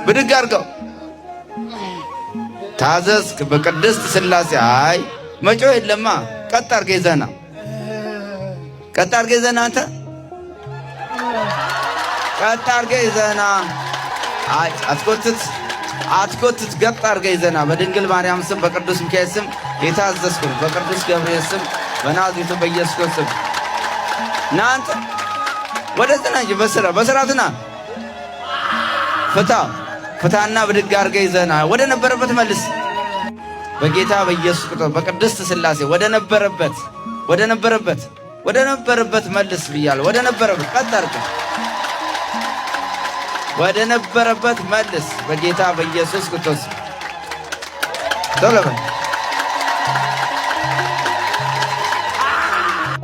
ብድግ አድርገው። ታዘዝክ በቅድስት ሥላሴ። አይ መጮህ የለማ። ቀጥ አድርገህ ይዘህና ቀጥ አድርገህ ይዘህና አንተ ቀጥ አድርገህ ይዘህና። አይ አትጎትት ገጥ አድርገህ ይዘህና። በድንግል ማርያም ስም በቅዱስ ሚካኤል ስም የታዘዝኩ በቅዱስ ገብርኤል ስም በናዝሬቱ በኢየሱስ ክርስቶስ ስም ና አንተ ወደዚህ ና እንጂ በስርዓት ና። ፍታና ብድግ አድርገህ ይዘህና ወደ ነበረበት መልስ። በጌታ በኢየሱስ ክርስቶስ በቅድስት ሥላሴ ወደ ነበረበት መልስ ብያለሁ። ወደ ነበረበት ቀጥ አድርገህ ወደ ነበረበት መልስ። በጌታ በኢየሱስ ክርስቶስ ቶሎ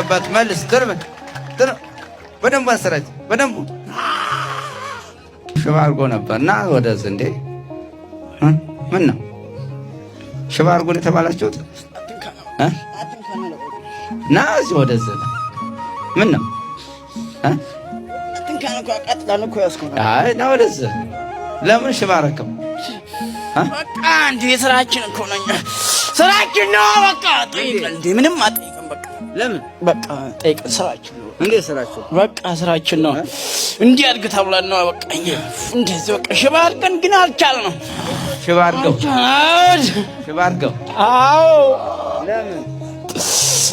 በል መልስ። በደንቡ አሰራጭ። በደንቡ ሽባ አድርጎ ነበርና ወደዚህ እንዴ ምን ነው ሽባ አድርጎ የተባላችሁት? ና እዚህ ወደዚህ ምን ነው አይ ና ወደዚህ። ለምን ሽባ አደረከው? በቃ እንዴ ስራችን እኮ ነው። ስራችን ነው። በቃ ጠይቀን እንዴ ምንም አጠይቀን። በቃ ለምን በቃ ጠይቀን ስራችን ነው። እንዴ ስራችሁ በቃ ስራችን ነው። እንዲያድግ ተብለን ነው። በቃ እንደዚህ በቃ ሽባ አድርገን ግን አልቻልንም። ሽባ አድርገው። አዎ ለምን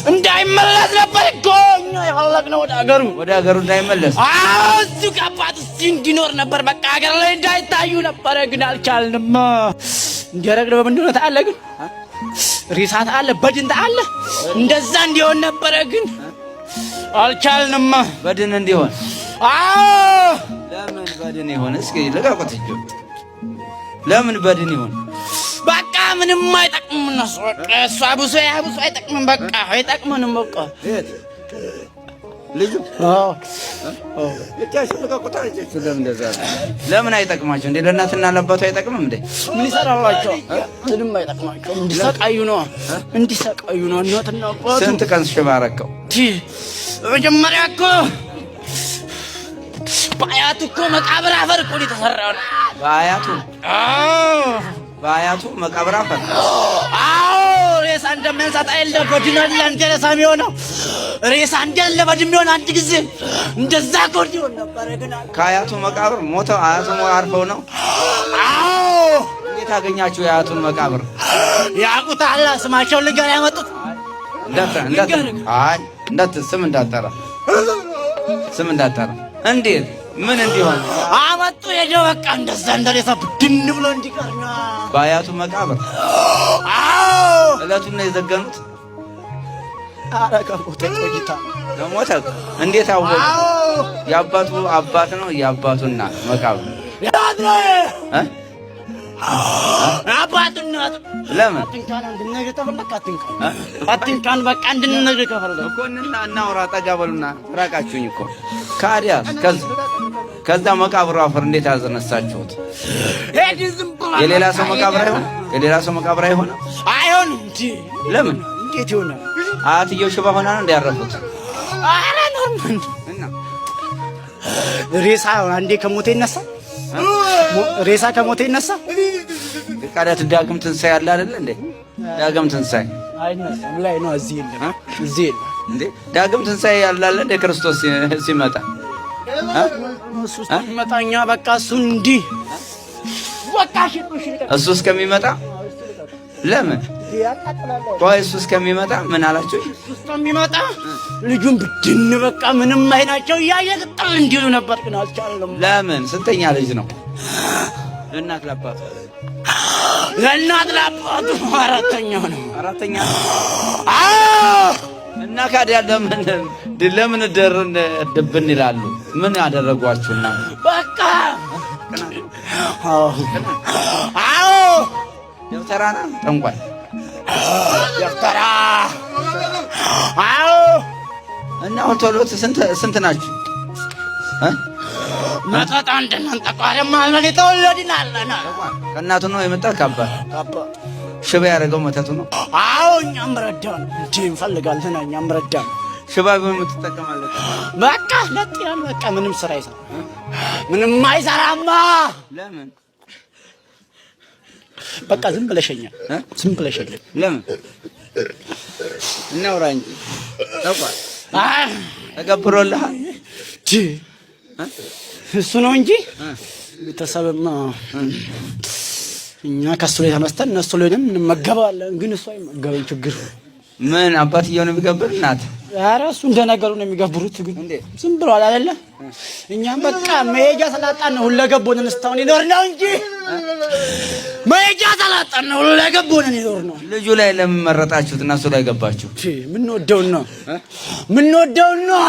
እንዳይመለስ ነበር እኮ እኛ የፈለግነው ወደ ሀገሩ እንዳይመለስ። አዎ እዚሁ ከአባት እዚህ እንዲኖር ነበር። በቃ ሀገር ላይ እንዳይታዩ ነበረ፣ ግን አልቻልንም። እንዲያደርግ በምንድን ነው ታለ? ግን ሪሳት አለ በድን አለ እንደዛ እንዲሆን ነበረ፣ ግን አልቻልንም። በድን እንዲሆን? አዎ ለምን በድን ይሆን? እስኪ ልቀቁት እጁ። ለምን በድን ይሆን? በቃ ምንም አይጠቅምም። እነሱ በቃ እሷ ብሶ አይጠቅምም። በቃ አይጠቅምንም። በቃ ልጁ ለምን አይጠቅማቸው እንዴ? ለእናትና ለአባቱ አይጠቅምም እንዴ? ምን ይሰራላቸው? ምንም አይጠቅማቸው። እንዲሰቃዩ ነው። እናትና አባቱ። ስንት ቀን ሽባ አደረከው? መጀመሪያ እኮ በአያቱ እኮ መቃብር አፈር እኮ የተሰራው ነው። በአያቱ መቃብር አፈር? አዎ ሬሳ እንደሚያንሳት አይደለ በድን አለ አንተ ሬሳ የሚሆነው ሬሳ እንዳለ በድን የሚሆን አንድ ጊዜ እንደዛ ኮርዲ ሆነ ነበር። ግን ከአያቱ መቃብር ሞተው አያቱ አርፈው ነው? አዎ። እንዴት አገኛችሁ የአያቱን መቃብር? ያቁታላ ስማቸውን ልንገር ያመጡት ስም እንዳጠራ እንዴት ምን እንዲሆን አመጡ? ሄደው በቃ እንደዛ እንደሬሳ ብድን ብሎ እንዲቀርና በአያቱ መቃብር። አዎ እለቱን ነው የዘገኑት። አረጋው ተቆይታ ለሞተ እንዴት አወቁ? የአባቱ አባት ነው የአባቱና መቃብር አባቱና ለምን አትንካን በቃ እንድንነግር ከፈለኩ እኮ እናውራ። ጠጋ በሉና ራቃችሁኝ እኮ ካዲያ ከዛ መቃብሩ አፈር እንዴት አዘነሳችሁት? የሌላ ሰው መቃብር አይሆንም? አይሆንም እንጂ ለምን? እንዴት ይሆናል? አያትየው ሽባ ሆና ነው እንዲያረፉት? አረ ኖርማል እና ሬሳ አንዴ ከሞተ ይነሳ። ሬሳ ከሞተ ይነሳ። ካዲያ ዳግም ትንሣኤ አለ አይደል እንዴ? ዳግም ትንሣኤ አይነሳም ላይ ነው። እዚህ የለም እንዴ? ዳግም ትንሣኤ ያለ እንደ ክርስቶስ ሲመጣ ሲመጣኛ በቃ እሱ እንዲህ በቃ እሱ እስከሚመጣ ለምን ቆይ እሱ እስከሚመጣ ምን አላችሁ? እሱ እስከሚመጣ ልጁን ብድን በቃ ምንም አይናቸው እያየ ቅጥል እንዲሉ ነበር፣ ግን አልቻለም። ለምን? ስንተኛ ልጅ ነው? ለእናት ለአባቱ አራተኛው ነው። አራተኛ እና ካዲያ ለምን ድብን ይላሉ? ምን ያደረጓችሁና? በቃ አዎ ደብተራና ጠንቋይ ደብተራ አዎ። እና አሁን ቶሎት ስንት ናችሁ? መጠጣ እንደናን ተቋረማ ማለት ተወለድናልና ከእናቱ ነው የመጣው? ከአባት ሽባ ያደረገው መተቱ ነው? አዎ እኛም ረዳን እንጂ እንፈልጋለን። እኛም ረዳን። ሽባ ቢሆን የምትጠቀማለህ? በቃ ለጥያን በቃ ምንም ስራ አይሰራ ምንም አይሰራማ። ለምን? በቃ ዝም ብለሽኛ ዝም ብለሽኝ ለምን እናውራ እንጂ ተቋል ተገብሮልሃል እሱ ነው እንጂ ቤተሰብማ እኛ ከሱ ላይ ተነስተን እነሱ ላይ እንመገባለን ግን እሱ አይመገበኝ ችግር ምን አባትየው ነው የሚገብር እናት ኧረ እሱ እንደነገሩ ነው የሚገብሩት ግን ዝም ብሏል አይደለ እኛም በቃ መሄጃ ሰላጣን ነው ሁለገቦንን እስካሁን ይኖር ነው እንጂ መሄጃ ሰላጣን ነው ሁለገቦንን ይኖር ነው ልጁ ላይ ለምን መረጣችሁት እና እሱ ላይ ገባችሁ ምን ወደው ነው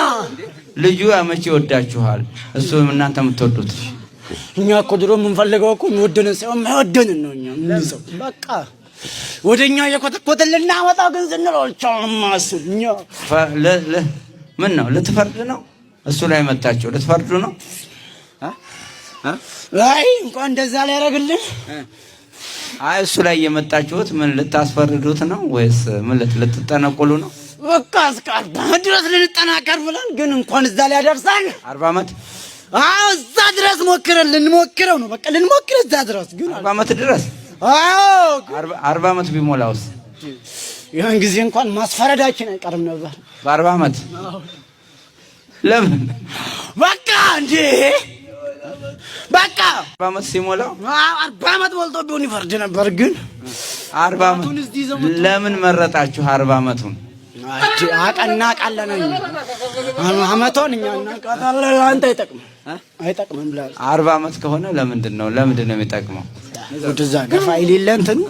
ልጁ አመቺ ይወዳችኋል እሱ እናንተ የምትወዱት እኛ እኮ ድሮ የምንፈልገው እኮ የሚወደንን ሳይሆን የማይወደንን ነው እኛ እንሰው በቃ ወደኛ የኮተኮተን ልናመጣው ግን ዝንሮልቻውን ማስኛ ምን ነው ልትፈርድ ነው እሱ ላይ መጣችሁ ልትፈርዱ ነው አይ እንኳን እንደዛ ላይ ያረግልን አይ እሱ ላይ የመጣችሁት ምን ልታስፈርዱት ነው ወይስ ምን ልትጠነቁሉ ነው በቃ እስካር ድረስ ልንጠናከር ብለን ግን እንኳን እዛ ላይ ያደርሳል 40 አመት አዎ እዛ ድረስ ልንሞክረው ነው በቃ ልንሞክር እዛ ድረስ ግን 40 አመት ድረስ አዎ 40 አመት ቢሞላውስ ያን ጊዜ እንኳን ማስፈረዳችን አይቀርም ነበር በ40 አመት ለምን በቃ እንዴ በቃ 40 አመት ሲሞላው 40 አመት ሞልቶ ቢሆን ይፈርድ ነበር ግን 40 አመት ለምን መረጣችሁ 40 አመቱን አቀና ቃለነኝ አመቶን እኛ እናቃታለን አንተ አይጠቅምም ብላ 40 አመት ከሆነ ለምንድን ነው የሚጠቅመው ወደዛ ገፋይል ይለንተን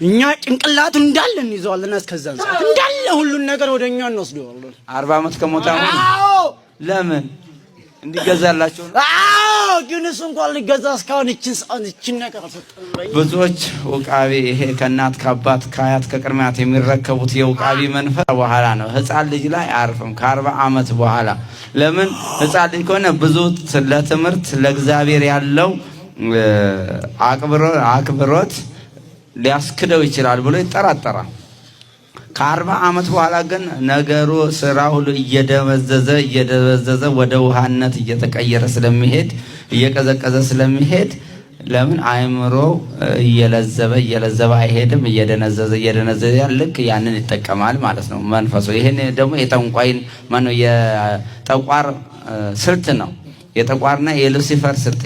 እኛ ጭንቅላቱ እንዳለ እንይዘዋልና እስከዛ እንዳለ ሁሉን ነገር ወደኛ እንወስደዋለን 40 አመት ከሞታ ለምን እንዲገዛላችሁ አዎ ግን እሱ እንኳን ሊገዛ እስካሁን እቺን ነገር አሰጠን ብዙዎች ውቃቢ ይሄ ከእናት ከአባት ከአያት ከቅድሚያት የሚረከቡት የውቃቢ መንፈስ በኋላ ነው ህፃን ልጅ ላይ አያርፍም ከ40 አመት በኋላ ለምን ህፃን ልጅ ከሆነ ብዙ ለትምህርት ለእግዚአብሔር ያለው አክብሮት ሊያስክደው ይችላል ብሎ ይጠራጠራል ከ40 አመት በኋላ ግን ነገሩ ስራ ሁሉ እየደበዘዘ ወደ ውሃነት እየተቀየረ ስለሚሄድ እየቀዘቀዘ ስለሚሄድ ለምን አይምሮ እየለዘበ አይሄድም እየደነዘዘ ያልክ ያንን ይተከማል ማለት ነው መንፈሱ ይሄን ደግሞ የጠንቋይን ማነው የጠቋር ስልት ነው የጠቋርና የሉሲፈር ስልት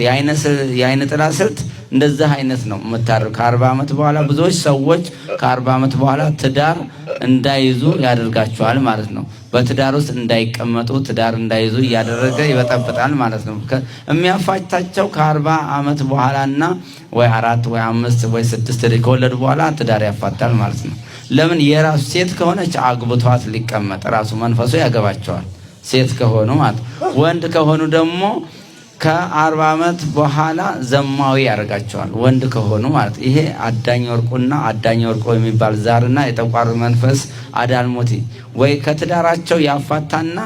የአይነ ጥላ ስልት እንደዛ አይነት ነው መታረቅ ከ40 አመት በኋላ ብዙዎች ሰዎች ከ40 አመት በኋላ ትዳር እንዳይዙ ያደርጋቸዋል ማለት ነው በትዳር ውስጥ እንዳይቀመጡ ትዳር እንዳይዙ ያደረገ ይበጠብጣል ማለት ነው የሚያፋታቸው ከ40 አመት በኋላና ወይ 4 ወይ 5 ወይ 6 ከወለዱ በኋላ ትዳር ያፋታል ማለት ነው ለምን የራሱ ሴት ከሆነች አግብቷት ሊቀመጥ ራሱ መንፈሱ ያገባቸዋል ሴት ከሆኑ ማለት ወንድ ከሆኑ ደግሞ ከ40 አመት በኋላ ዘማዊ ያደርጋቸዋል ወንድ ከሆኑ ማለት ይሄ አዳኝ ወርቆ የሚባል ዛርና የጠቋር መንፈስ አዳልሞቲ ወይ ከትዳራቸው ያፋታና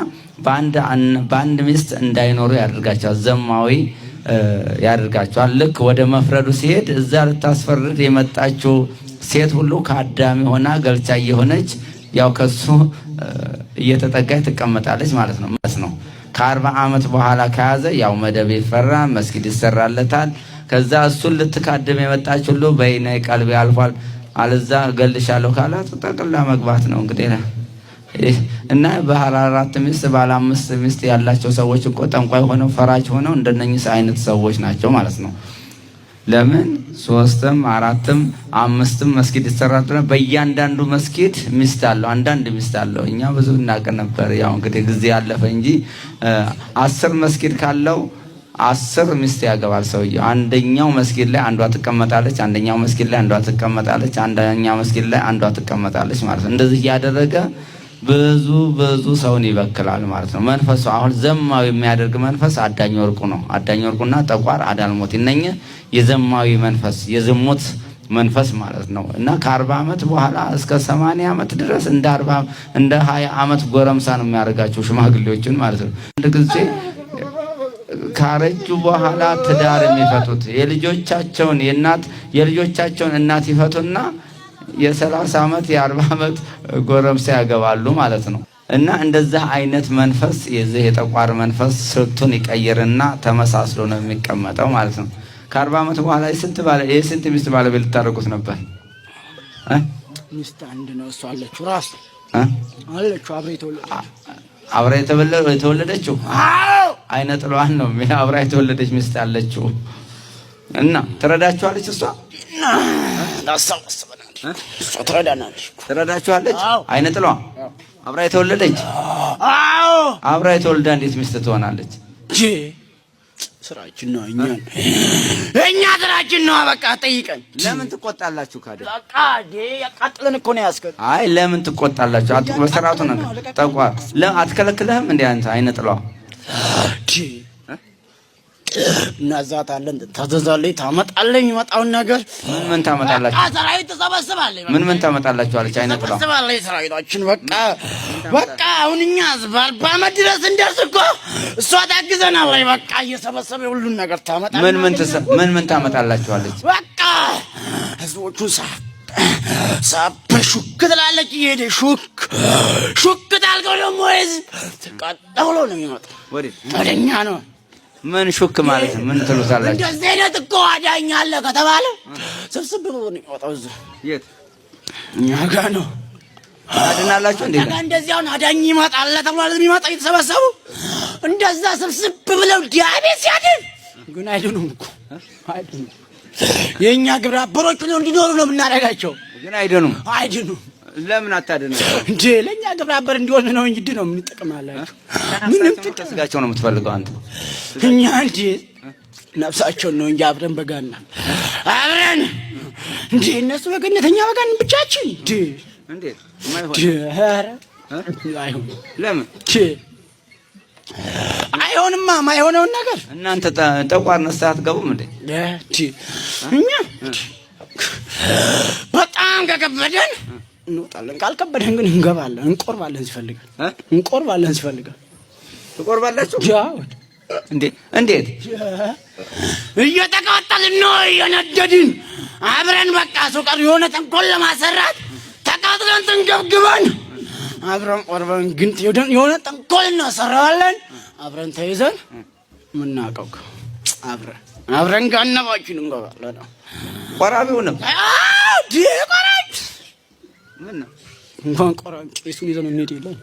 በአንድ ሚስት እንዳይኖሩ ያደርጋቸዋል ዘማዊ ያደርጋቸዋል ልክ ወደ መፍረዱ ሲሄድ እዛ ልታስፈርድ የመጣችው ሴት ሁሉ ከአዳሚ ሆና ገልቻ የሆነች ያው ከሱ እየተጠጋች ትቀመጣለች ማለት ነው ከ40 አመት በኋላ ከያዘ ያው መደብ ይፈራ መስጊድ ይሰራለታል ከዛ እሱን ልትካደም የመጣች ሁሉ በይነ ቀልብ ያልፋል አለዛ ገልሻለሁ ካላት ጠቅላ መግባት ነው እንግዲህ እና በ4 ሚስት ባለ 5 ሚስት ያላቸው ሰዎች እኮ ጠንቋይ ሆነው ፈራጅ ሆነው እንደነኚህ አይነት ሰዎች ናቸው ማለት ነው ለምን 3ም 4ም 5ም መስጊድ ይሰራል በእያንዳንዱ መስጊድ ሚስት አለው አንዳንድ ሚስት አለው እኛ ብዙ እናቀ ነበር ያው እንግዲህ ጊዜ ያለፈ እንጂ 10 መስጊድ ካለው 10 ሚስት ያገባል ሰውየው አንደኛው መስጊድ ላይ አንዷ ትቀመጣለች አንደኛው መስጊድ ላይ አንዷ ትቀመጣለች አንደኛው መስጊድ ላይ አንዷ ትቀመጣለች ማለት ነው እንደዚህ ያደረገ ብዙ ሰውን ይበክላል ማለት ነው መንፈሱ አሁን ዘማዊ የሚያደርግ መንፈስ አዳኝ ወርቁ ነው አዳኝ ወርቁና ጠቋር አዳልሞት እነኛ የዘማዊ መንፈስ የዝሙት መንፈስ ማለት ነው እና ከ40 አመት በኋላ እስከ 80 አመት ድረስ እንደ 20 አመት ጎረምሳ ነው የሚያደርጋቸው ሽማግሌዎችን ማለት ነው አንድ ጊዜ ካረጁ በኋላ ትዳር የሚፈቱት የልጆቻቸውን እናት ይፈቱና የ30 አመት የ40 አመት ጎረምሳ ያገባሉ ማለት ነው እና እንደዛ አይነት መንፈስ የዚህ የጠቋር መንፈስ ስልቱን ይቀይርና ተመሳስሎ ነው የሚቀመጠው ማለት ነው ከ40 ዓመት በኋላ የስንት ሚስት ባለቤት ልታደርጉት ነበር? ሚስት አንድ ነው። እሷ አለችው ራሱ አለችው አብራ የተወለደችው አይነ ጥሏን ነው አብራ የተወለደች ሚስት አለችው እና ትረዳችኋለች። እሷ ትረዳችኋለች። አይነ ጥሏ አብራ የተወለደች አብራ የተወለደ እንዴት ሚስት ትሆናለች? ስራችን ነው እኛ ስራችን ነው። በቃ ጠይቀን። ለምን ትቆጣላችሁ? ካደ በቃ ያቃጥለን እኮ ነው ያስከ አይ ለምን ትቆጣላችሁ? በስርዓቱ ነገር ጠቋር አትከለክለህም እንዴ አንተ? አይነ ጥሏ እናዛታለን ታዘዛለች ታመጣለኝ ይመጣውን ነገር ምን ታመጣላችሁ? ሰራዊት ተሰበስባለች። ምን ታመጣላችሁ አለች አይነ ጥሏ ተሰበስባለች ሰራዊታችን። በቃ አሁን እኛ በ40 ዓመት ድረስ እንደርስ እኮ እሷ ታግዘናለች። በቃ እየሰበሰበ ሁሉን ነገር ታመጣለች። ምን ታመጣላችሁ አለች? በቃ ህዝቦቹን ሹክ ትላለች። እየሄደ ሹክ ታልከው ደግሞ ህዝብ ቀጥ ብሎ ነው የሚመጣው ወደኛ ነው። ምን ሹክ ማለት ምን ትሉታላችሁ? እንደዚህ አይነት እኮ አዳኝ አለ ከተባለ ስብስብ ብሎ ነው የሚወጣው። የት እኛ ጋር ነው አድናላችሁ እንዴ? እንደዚህ አሁን አዳኝ ይመጣል ተብሏል። የሚመጣ የተሰበሰቡ እንደዛ ስብስብ ብለው ዲያቤት ሲያድን ግን አይድኑም እኮ አይድኑም። የኛ ግብረ አበሮች ነው እንዲኖሩ ነው የምናደርጋቸው። ግን አይድኑም። ለምን አታድነው እንዴ? ለኛ ግብረ አበር እንዲሆን ነው እንጂ ነው ምን ጥቅማላችሁ? ምንም ስጋቸው ነው የምትፈልገው አንተ? እኛ እንዴ ነፍሳቸውን ነው እንጂ አብረን በጋና አብረን እንዴ እነሱ በገነተኛ በጋን ብቻችን እንዴ አይሆን ለምን አይሆንማ? ማይሆነውን ነገር እናንተ ጠቋር ነስታ አትገቡም እንዴ? እኛ በጣም ከከበደን እንወጣለን፣ ካልከበደን ግን እንገባለን። እንቆርባለን ሲፈልጋል ትቆርባላችሁ? እንዴት እየተቃጠልን ነው እየነደድን አብረን በቃ ሱቀር የሆነ ተንኮል ለማሰራት ተቃጥለን ተንገብግበን አብረን ቆርበን ግን የሆነ ተንኮል እናሰራዋለን። አብረን ተይዘን ምናቀው አብረን ጋነባችን እንገባለን። ቆራቢው ነው ቆራጭ ምን ነው እንኳን ቆራጭ ቄሱን ይዘን እንሄድ የለን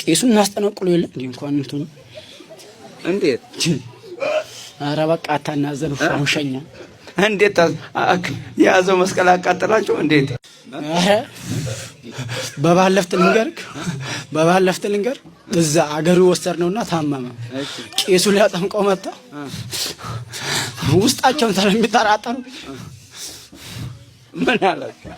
ቄሱን እናስጠነቅሎ የለን እንዴ? እንኳን እንትኑ እንዴት ኧረ በቃ አታናዘኑ። ፋውሸኛ እንዴት ያዘው መስቀል አቃጠላችሁ እንዴት? በባለፍት ልንገርክ እዛ አገሩ ወሰድነውና ታመመ። ቄሱ ሊያጠምቀው መጣ። ውስጣቸውን ስለሚጠራጠሩ ምን አላችሁ?